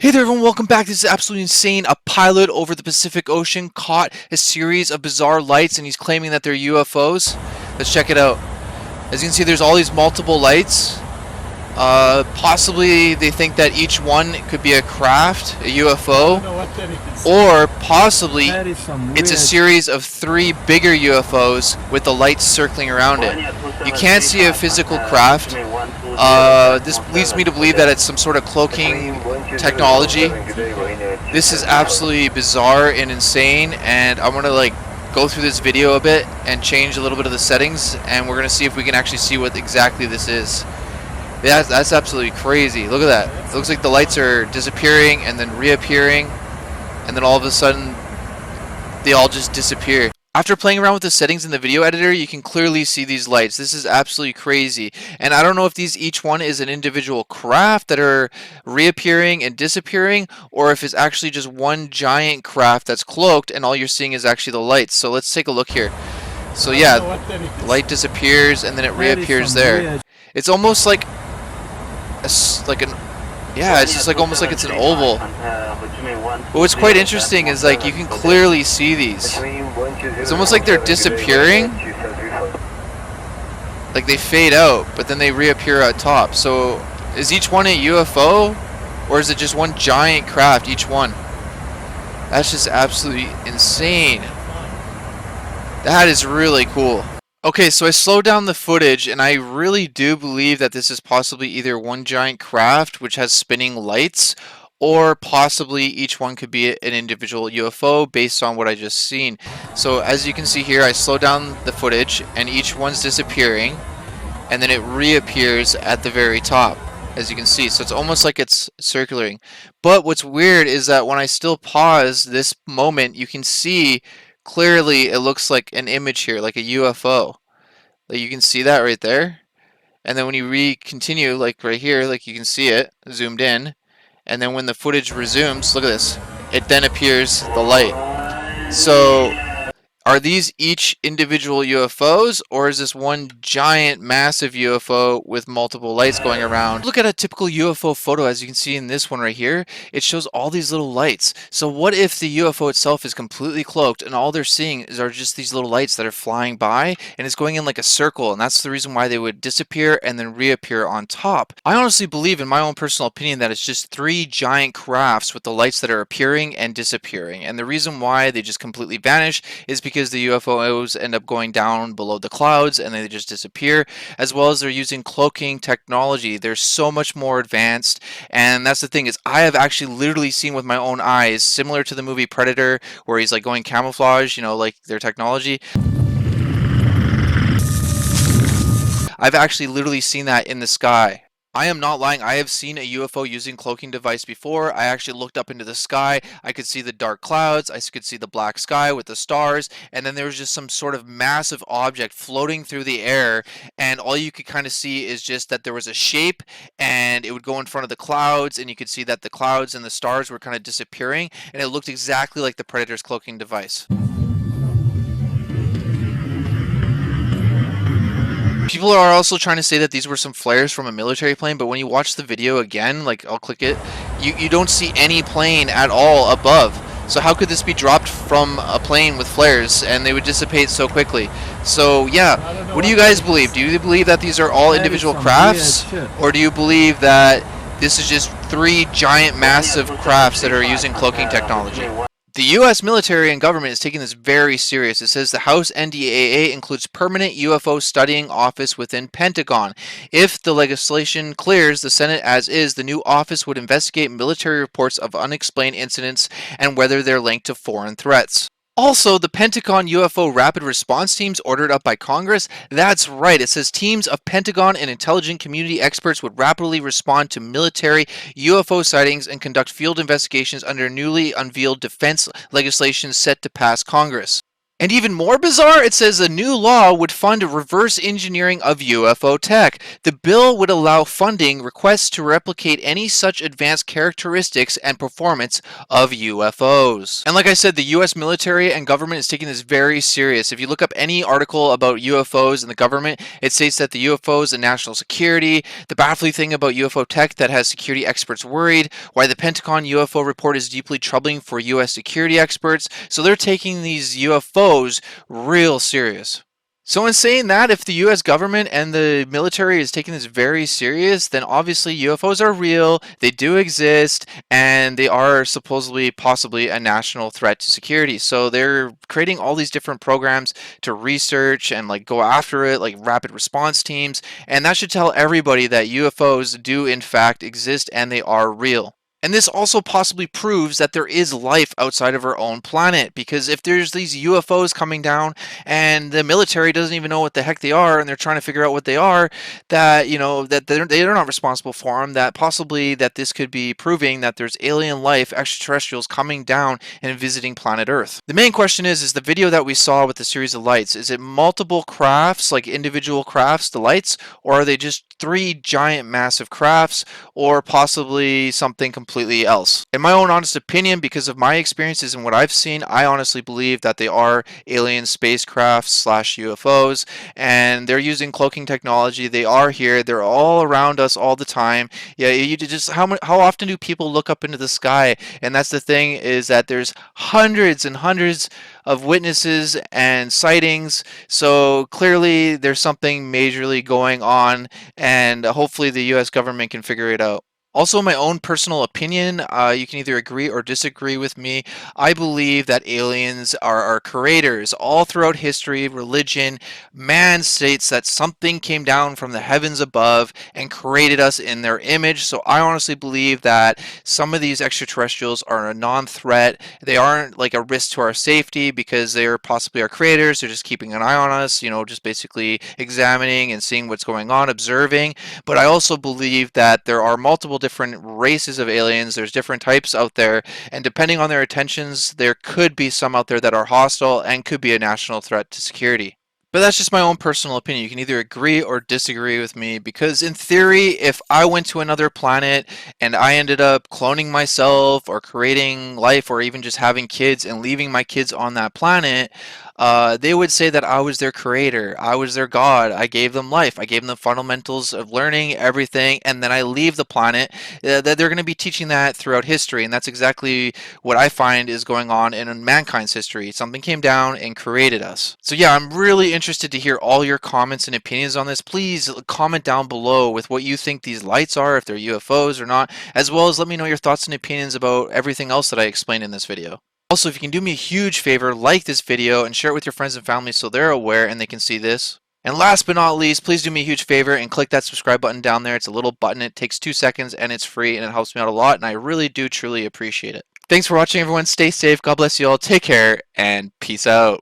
Hey there everyone, welcome back. This is absolutely insane. A pilot over the Pacific Ocean caught a series of bizarre lights and he's claiming that they're UFOs. Let's check it out. As you can see, there's all these multiple lights. Possibly they think that each one could be a craft, a UFO, or possibly it's a series of 3 bigger UFOs with the lights circling around it. You can't see a physical craft. This leads me to believe that it's some sort of cloaking technology. This is absolutely bizarre and insane, and I'm gonna go through this video a bit and change a little bit of the settings, and we're gonna see if we can actually see what exactly this is. That's absolutely crazy. Look at that. It looks like the lights are disappearing and then reappearing, and then all of a sudden they all just disappear. After playing around with the settings in the video editor, you can clearly see these lights. This is absolutely crazy. And I don't know if each one is an individual craft that are reappearing and disappearing, or if it's actually just one giant craft that's cloaked and all you're seeing is actually the lights. So let's take a look here. So yeah, the light disappears and then it reappears there. It's almost like it's just almost like it's an oval. But what's quite interesting is you can clearly see these. It's almost like they're disappearing. Like they fade out, but then they reappear at top. So is each one a UFO, or is it just one giant craft, each one? That's just absolutely insane. That is really cool. Okay, so I slowed down the footage, and I really do believe that this is possibly either one giant craft which has spinning lights, or possibly each one could be an individual UFO based on what I just seen. So as you can see here, I slowed down the footage and each one's disappearing, and then it reappears at the very top, as you can see. So it's almost like it's circulating. But what's weird is that when I still pause this moment, you can see clearly it looks like an image here, like a UFO. Like you can see that right there. And then when you continue, like right here, like you can see it zoomed in. And then when the footage resumes, look at this. It then appears the light. So are these each individual UFOs, or is this one giant massive UFO with multiple lights going around? Look at a typical UFO photo, as you can see in this one right here. It shows all these little lights. So what if the UFO itself is completely cloaked and all they're seeing are just these little lights that are flying by, and it's going in like a circle, and that's the reason why they would disappear and then reappear on top. I honestly believe, in my own personal opinion, that it's just 3 giant crafts with the lights that are appearing and disappearing, and the reason why they just completely vanish is because the UFOs end up going down below the clouds and they just disappear, as well as they're using cloaking technology. They're so much more advanced, and that's the thing, is I have actually literally seen with my own eyes, similar to the movie Predator, where he's like going camouflage, you know, like their technology. I've actually literally seen that in the sky. I am not lying. I have seen a UFO using cloaking device before. I actually looked up into the sky. I could see the dark clouds. I could see the black sky with the stars. And then there was just some sort of massive object floating through the air. And all you could kind of see is just that there was a shape, and it would go in front of the clouds. And you could see that the clouds and the stars were kind of disappearing. And it looked exactly like the Predator's cloaking device. People are also trying to say that these were some flares from a military plane, but when you watch the video again, like I'll click it, you don't see any plane at all above. So how could this be dropped from a plane with flares and they would dissipate so quickly? So yeah, what do you guys believe? Do you believe that these are all individual crafts, or do you believe that this is just 3 giant massive crafts that are using cloaking technology? The U.S. military and government is taking this very serious. It says the House NDAA includes permanent UFO studying office within Pentagon. If the legislation clears the Senate as is, the new office would investigate military reports of unexplained incidents and whether they're linked to foreign threats. Also, the Pentagon UFO Rapid Response Teams ordered up by Congress. That's right, it says teams of Pentagon and intelligence community experts would rapidly respond to military UFO sightings and conduct field investigations under newly unveiled defense legislation set to pass Congress. And even more bizarre, it says a new law would fund reverse engineering of UFO tech. The bill would allow funding requests to replicate any such advanced characteristics and performance of UFOs. And like I said, the US military and government is taking this very serious. If you look up any article about UFOs and the government, it states that the UFOs and national security, the baffling thing about UFO tech that has security experts worried, why the Pentagon UFO report is deeply troubling for US security experts. So they're taking these UFOs real serious. So in saying that, if the US government and the military is taking this very serious, then obviously UFOs are real, they do exist, and they are supposedly, possibly a national threat to security. So they're creating all these different programs to research and like go after it, like rapid response teams, and that should tell everybody that UFOs do in fact exist and they are real. And this also possibly proves that there is life outside of our own planet, because if there's these UFOs coming down and the military doesn't even know what the heck they are and they're trying to figure out what they are, that, you know, that they're not responsible for them, that possibly that this could be proving that there's alien life, extraterrestrials coming down and visiting planet Earth. The main question is the video that we saw with the series of lights, is it multiple crafts, like individual crafts, the lights, or are they just three giant massive crafts, or possibly something completely else? In my own honest opinion, because of my experiences and what I've seen, I honestly believe that they are alien spacecraft slash UFOs, and they're using cloaking technology. They are here. They're all around us all the time. Yeah, you just how often do people look up into the sky? And that's the thing, is that there's hundreds and hundreds of witnesses and sightings. So clearly there's something majorly going on, and hopefully the US government can figure it out. Also, my own personal opinion, you can either agree or disagree with me. I believe that aliens are our creators. All throughout history, religion, man states that something came down from the heavens above and created us in their image. So I honestly believe that some of these extraterrestrials are a non-threat. They aren't like a risk to our safety because they are possibly our creators. They're just keeping an eye on us, you know, just basically examining and seeing what's going on, observing. But I also believe that there are multiple different races of aliens. There's different types out there, and depending on their intentions, there could be some out there that are hostile and could be a national threat to security. But that's just my own personal opinion. You can either agree or disagree with me, because in theory, if I went to another planet and I ended up cloning myself or creating life or even just having kids and leaving my kids on that planet, they would say that I was their creator, I was their god, I gave them life, I gave them the fundamentals of learning everything, and then I leave the planet. That they're going to be teaching that throughout history, and that's exactly what I find is going on in mankind's history. Something came down and created us. So yeah, I'm really interested to hear all your comments and opinions on this. Please comment down below with what you think these lights are, if they're UFOs or not, as well as let me know your thoughts and opinions about everything else that I explained in this video. Also, if you can do me a huge favor, like this video and share it with your friends and family so they're aware and they can see this. And last but not least, please do me a huge favor and click that subscribe button down there. It's a little button. It takes 2 seconds and it's free, and it helps me out a lot, and I really do truly appreciate it. Thanks for watching, everyone. Stay safe. God bless you all. Take care and peace out.